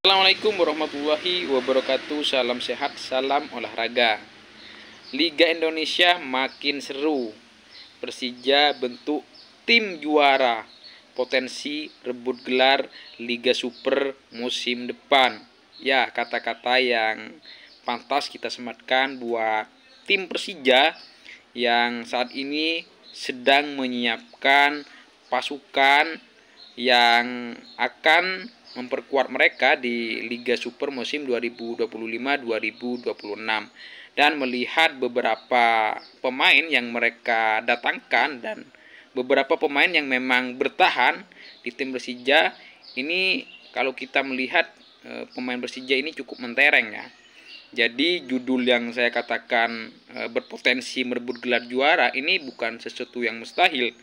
Assalamualaikum warahmatullahi wabarakatuh. Salam sehat, salam olahraga. Liga Indonesia makin seru. Persija bentuk tim juara. Potensi rebut gelar Liga Super musim depan. Ya, kata-kata yang pantas kita sematkan buat tim Persija yang saat ini sedang menyiapkan pasukan yang akan memperkuat mereka di Liga Super musim 2025-2026 dan melihat beberapa pemain yang mereka datangkan dan beberapa pemain yang memang bertahan di tim Persija ini. Kalau kita melihat pemain Persija ini cukup mentereng ya. Jadi judul yang saya katakan berpotensi merebut gelar juara ini bukan sesuatu yang mustahil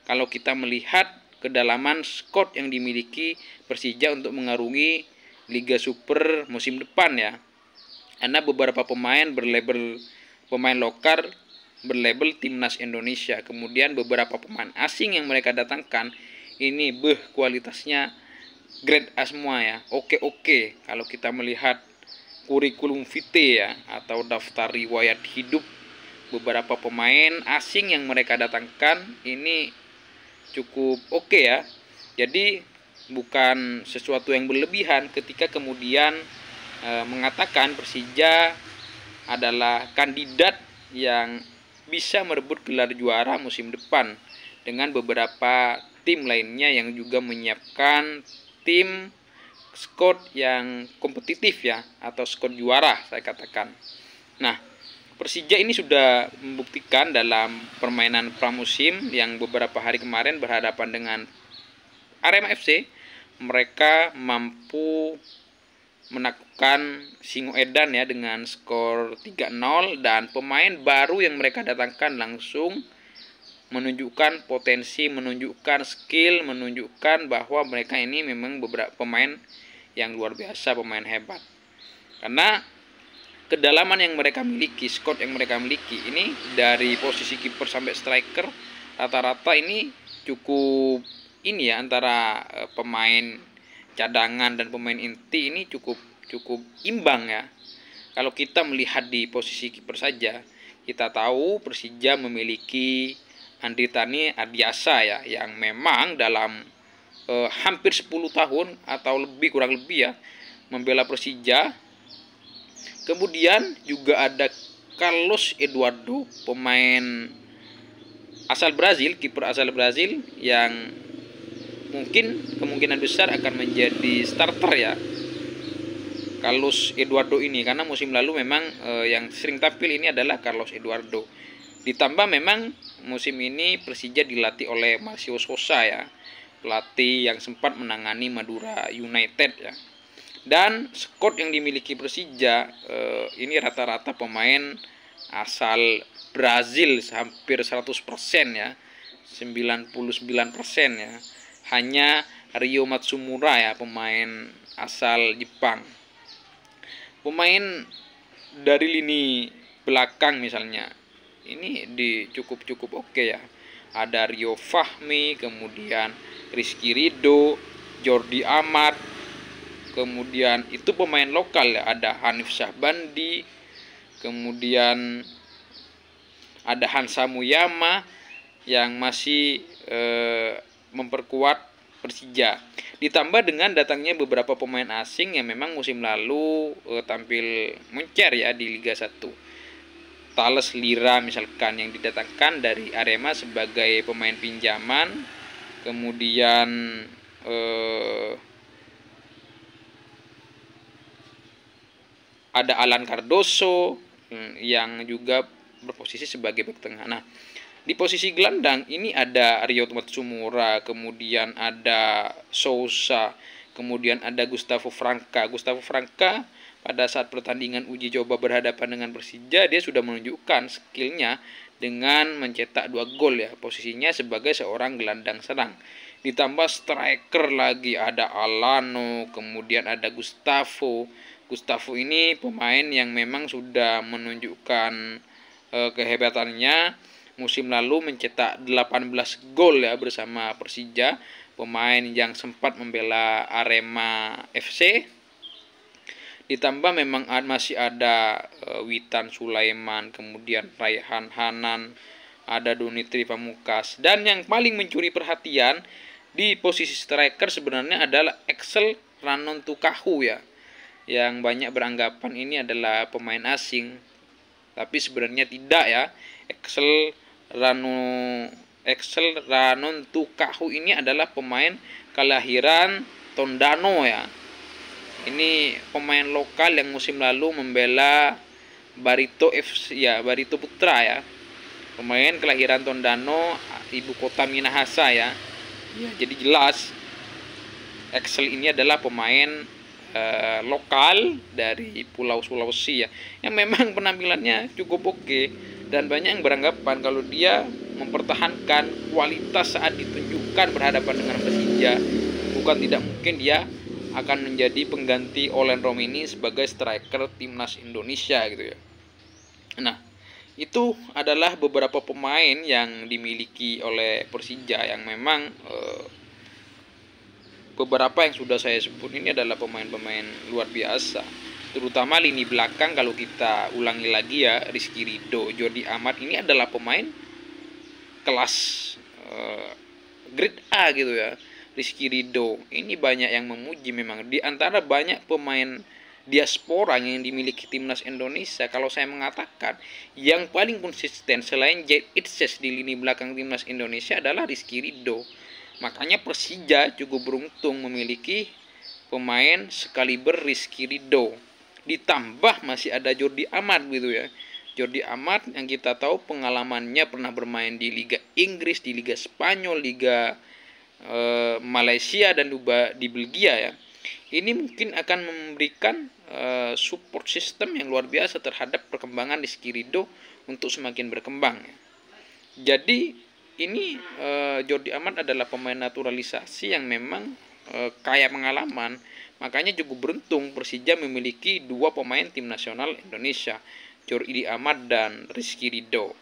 kalau kita melihat kedalaman skor yang dimiliki Persija untuk mengarungi Liga Super musim depan ya. Karena beberapa pemain berlabel pemain lokal berlabel Timnas Indonesia. Kemudian beberapa pemain asing yang mereka datangkan ini kualitasnya grade A semua ya. Oke. Kalau kita melihat kurikulum vitae ya atau daftar riwayat hidup beberapa pemain asing yang mereka datangkan ini cukup oke ya. Jadi bukan sesuatu yang berlebihan ketika kemudian mengatakan Persija adalah kandidat yang bisa merebut gelar juara musim depan dengan beberapa tim lainnya yang juga menyiapkan tim skor yang kompetitif ya atau skor juara saya katakan. Nah, Persija ini sudah membuktikan dalam permainan pramusim yang beberapa hari kemarin berhadapan dengan Arema FC, mereka mampu menaklukkan Singoedan ya dengan skor 3-0 dan pemain baru yang mereka datangkan langsung menunjukkan potensi, menunjukkan skill, menunjukkan bahwa mereka ini memang beberapa pemain yang luar biasa, pemain hebat. Karena kedalaman yang mereka miliki, skor yang mereka miliki ini dari posisi kiper sampai striker rata-rata ini cukup ini ya, antara pemain cadangan dan pemain inti ini cukup imbang ya. Kalau kita melihat di posisi kiper saja, kita tahu Persija memiliki Andri Tani Ardiasa ya, yang memang dalam hampir 10 tahun atau lebih kurang lebih ya membela Persija. Kemudian juga ada Carlos Eduardo, pemain asal Brazil, kiper asal Brazil yang mungkin kemungkinan besar akan menjadi starter ya. Carlos Eduardo ini karena musim lalu memang yang sering tampil ini adalah Carlos Eduardo. Ditambah memang musim ini Persija dilatih oleh Marcio Sosa ya, pelatih yang sempat menangani Madura United ya. Dan skor yang dimiliki Persija ini rata-rata pemain asal Brazil hampir 100% ya. 99% ya. Hanya Ryo Matsumura ya, pemain asal Jepang. Pemain dari lini belakang misalnya ini cukup oke ya. Ada Rio Fahmi, kemudian Rizky Ridho, Jordi Amat. Kemudian itu pemain lokal ya, ada Hanif Syahbandi, kemudian ada Hansa Muyama yang masih memperkuat Persija. Ditambah dengan datangnya beberapa pemain asing yang memang musim lalu tampil moncer ya di Liga 1. Thales Lira misalkan yang didatangkan dari Arema sebagai pemain pinjaman. Kemudian ada Alan Cardoso yang juga berposisi sebagai bek tengah. Nah, di posisi gelandang ini ada Ryo Matsumura, kemudian ada Sousa, kemudian ada Gustavo Franca. Gustavo Franca pada saat pertandingan uji coba berhadapan dengan Persija dia sudah menunjukkan skillnya dengan mencetak 2 gol ya, posisinya sebagai seorang gelandang serang. Ditambah striker lagi ada Alano, kemudian ada Gustavo ini pemain yang memang sudah menunjukkan kehebatannya. Musim lalu mencetak 18 gol ya bersama Persija, pemain yang sempat membela Arema FC. Ditambah memang masih ada Witan Sulaiman, kemudian Raihan Hanan, ada Donitri Pamungkas, dan yang paling mencuri perhatian di posisi striker sebenarnya adalah Axel Ranontukahu ya, yang banyak beranggapan ini adalah pemain asing, tapi sebenarnya tidak ya. Axel Ranontukahu ini adalah pemain kelahiran Tondano ya. Ini pemain lokal yang musim lalu membela Barito FC ya, Barito Putra ya. Pemain kelahiran Tondano, ibu kota Minahasa ya. Ya, jadi jelas Axel ini adalah pemain lokal dari Pulau Sulawesi ya, yang memang penampilannya cukup oke, dan banyak yang beranggapan kalau dia mempertahankan kualitas saat ditunjukkan berhadapan dengan Persija, bukan tidak mungkin dia akan menjadi pengganti Olen Romeni sebagai striker timnas Indonesia gitu ya. Nah, itu adalah beberapa pemain yang dimiliki oleh Persija yang memang beberapa yang sudah saya sebut ini adalah pemain-pemain luar biasa, terutama lini belakang. Kalau kita ulangi lagi ya, Rizky Ridho, Jordi Amat ini adalah pemain kelas grade A gitu ya. Rizky Ridho ini banyak yang memuji, memang di antara banyak pemain diaspora yang dimiliki timnas Indonesia, kalau saya mengatakan yang paling konsisten selain Jet Itses di lini belakang timnas Indonesia adalah Rizky Ridho. Makanya Persija cukup beruntung memiliki pemain sekaliber Rizky Ridho. Ditambah masih ada Jordi Amat gitu ya. Jordi Amat yang kita tahu pengalamannya pernah bermain di Liga Inggris, di Liga Spanyol, Liga Malaysia, dan juga di Belgia ya. Ini mungkin akan memberikan support system yang luar biasa terhadap perkembangan Rizky Ridho untuk semakin berkembang ya. Jadi ini Jordi Amat adalah pemain naturalisasi yang memang kaya pengalaman. Makanya cukup beruntung Persija memiliki dua pemain tim nasional Indonesia, Jordi Amat dan Rizky Ridho.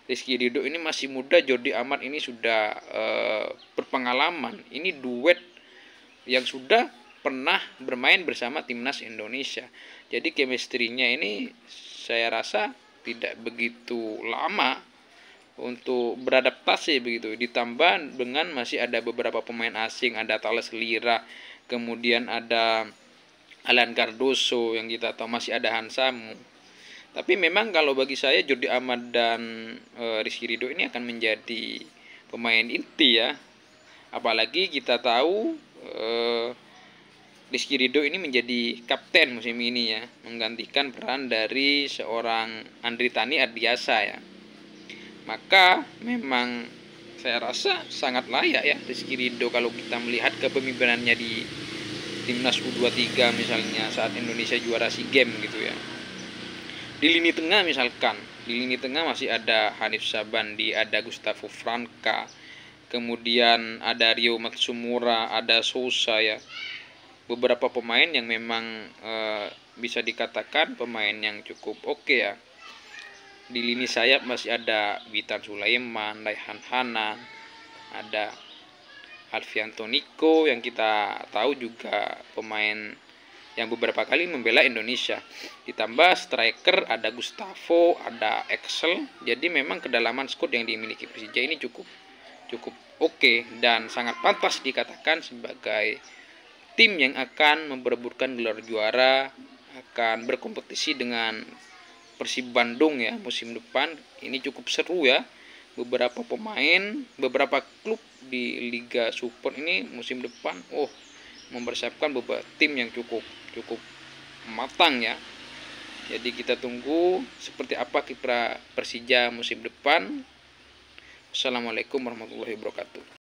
Rizky Ridho ini masih muda, Jordi Amat ini sudah berpengalaman. Ini duet yang sudah pernah bermain bersama timnas Indonesia. Jadi chemistry-nya ini saya rasa tidak begitu lama untuk beradaptasi begitu. Ditambah dengan masih ada beberapa pemain asing, ada Thales Lira, kemudian ada Alan Cardoso yang kita tahu, masih ada Hansamu. Tapi memang kalau bagi saya Jordi Amat dan Rizky Ridho ini akan menjadi pemain inti ya. Apalagi kita tahu Rizky Ridho ini menjadi kapten musim ini ya, menggantikan peran dari seorang Andri Tani Ardiasa ya. Maka memang saya rasa sangat layak ya Rizky Ridho kalau kita melihat kepemimpinannya di timnas U23 misalnya saat Indonesia juara SEA Games gitu ya. Di lini tengah misalkan, di lini tengah masih ada Hanif Sabandi, ada Gustavo Franca, kemudian ada Rio Matsumura, ada Sousa ya. Beberapa pemain yang memang bisa dikatakan pemain yang cukup oke ya. Di lini sayap masih ada Witan Sulaiman, Raihan Hanan, ada Alfianto Niko yang kita tahu juga pemain yang beberapa kali membela Indonesia. Ditambah striker ada Gustavo, ada Axel. Jadi memang kedalaman skuad yang dimiliki Persija ini cukup oke dan sangat pantas dikatakan sebagai tim yang akan memperebutkan gelar juara, akan berkompetisi dengan Persib Bandung ya musim depan. Ini cukup seru ya. Beberapa pemain, beberapa klub di Liga Super ini musim depan mempersiapkan beberapa tim yang cukup matang ya. Jadi kita tunggu seperti apa kiprah Persija musim depan. Assalamualaikum warahmatullahi wabarakatuh.